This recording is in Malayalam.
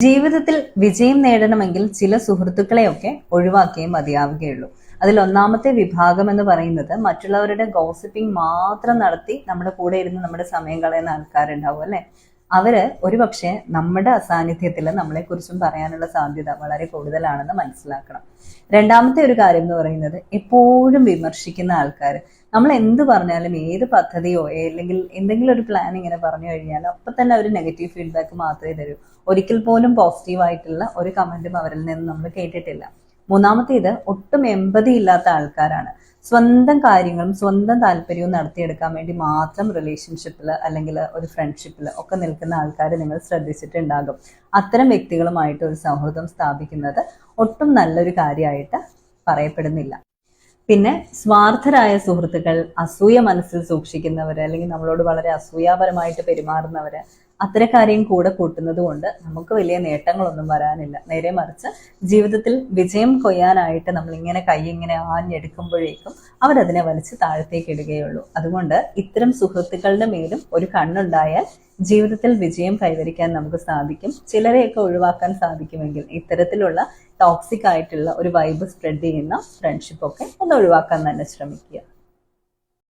ജീവിതത്തിൽ വിജയം നേടണമെങ്കിൽ ചില സുഹൃത്തുക്കളെയൊക്കെ ഒഴിവാക്കിയേ മതിയാവുകയുള്ളൂ. അതിൽ ഒന്നാമത്തെ വിഭാഗം എന്ന് പറയുന്നത് മറ്റുള്ളവരുടെ ഗോസിപ്പിംഗ് മാത്രം നടത്തി നമ്മുടെ കൂടെ ഇരുന്ന് നമ്മുടെ സമയം കളയുന്ന ആൾക്കാരുണ്ടാവും അല്ലെ. അവര് ഒരുപക്ഷെ നമ്മുടെ അസാന്നിധ്യത്തിൽ നമ്മളെക്കുറിച്ചും പറയാനുള്ള സാധ്യത വളരെ കൂടുതലാണെന്ന് മനസ്സിലാക്കണം. രണ്ടാമത്തെ ഒരു കാര്യം എന്ന് പറയുന്നത് എപ്പോഴും വിമർശിക്കുന്ന ആൾക്കാർ. നമ്മൾ എന്ത് പറഞ്ഞാലും ഏത് പദ്ധതിയോ അല്ലെങ്കിൽ എന്തെങ്കിലും ഒരു പ്ലാൻ ഇങ്ങനെ പറഞ്ഞു കഴിഞ്ഞാൽ അപ്പൊ തന്നെ അവർ നെഗറ്റീവ് ഫീഡ്ബാക്ക് മാത്രമേ തരൂ. ഒരിക്കൽ പോലും പോസിറ്റീവായിട്ടുള്ള ഒരു കമന്റും അവരിൽ നിന്ന് നമ്മൾ കേട്ടിട്ടില്ല. മൂന്നാമത്തേത് ഒട്ടും എമ്പതി ഇല്ലാത്ത ആൾക്കാരാണ്. സ്വന്തം കാര്യങ്ങളും സ്വന്തം താല്പര്യവും നടത്തിയെടുക്കാൻ വേണ്ടി മാത്രം റിലേഷൻഷിപ്പിൽ അല്ലെങ്കിൽ ഒരു ഫ്രണ്ട്ഷിപ്പിൽ ഒക്കെ നിൽക്കുന്ന ആൾക്കാർ നിങ്ങൾ ശ്രദ്ധിച്ചിട്ടുണ്ടാകും. അത്തരം വ്യക്തികളുമായിട്ട് ഒരു സൗഹൃദം സ്ഥാപിക്കുന്നത് ഒട്ടും നല്ലൊരു കാര്യമായിട്ട് പറയപ്പെടുന്നില്ല. പിന്നെ സ്വാർത്ഥരായ സുഹൃത്തുക്കൾ, അസൂയ മനസ്സിൽ സൂക്ഷിക്കുന്നവര് അല്ലെങ്കിൽ നമ്മളോട് വളരെ അസൂയാപരമായിട്ട് പെരുമാറുന്നവര്, അത്തരക്കാരെയും കൂടെ കൂട്ടുന്നത് കൊണ്ട് നമുക്ക് വലിയ നേട്ടങ്ങളൊന്നും വരാനില്ല. നേരെ മറിച്ച് ജീവിതത്തിൽ വിജയം കൊയ്യാനായിട്ട് നമ്മൾ ഇങ്ങനെ കൈ ഇങ്ങനെ ആഞ്ഞെടുക്കുമ്പോഴേക്കും അവരതിനെ വലിച്ച് താഴത്തേക്ക് ഇടുകയുള്ളൂ. അതുകൊണ്ട് ഇത്തരം സുഹൃത്തുക്കളുടെ മേലും ഒരു കണ്ണുണ്ടായാൽ ജീവിതത്തിൽ വിജയം കൈവരിക്കാൻ നമുക്ക് സാധിക്കും. ചിലരെയൊക്കെ ഒഴിവാക്കാൻ സാധിക്കുമെങ്കിൽ ഇത്തരത്തിലുള്ള ടോക്സിക് ആയിട്ടുള്ള ഒരു വൈബ് സ്പ്രെഡ് ചെയ്യുന്ന ഫ്രണ്ട്ഷിപ്പ് ഒക്കെ ഒന്ന് ഒഴിവാക്കാൻ തന്നെ ശ്രമിക്കുക.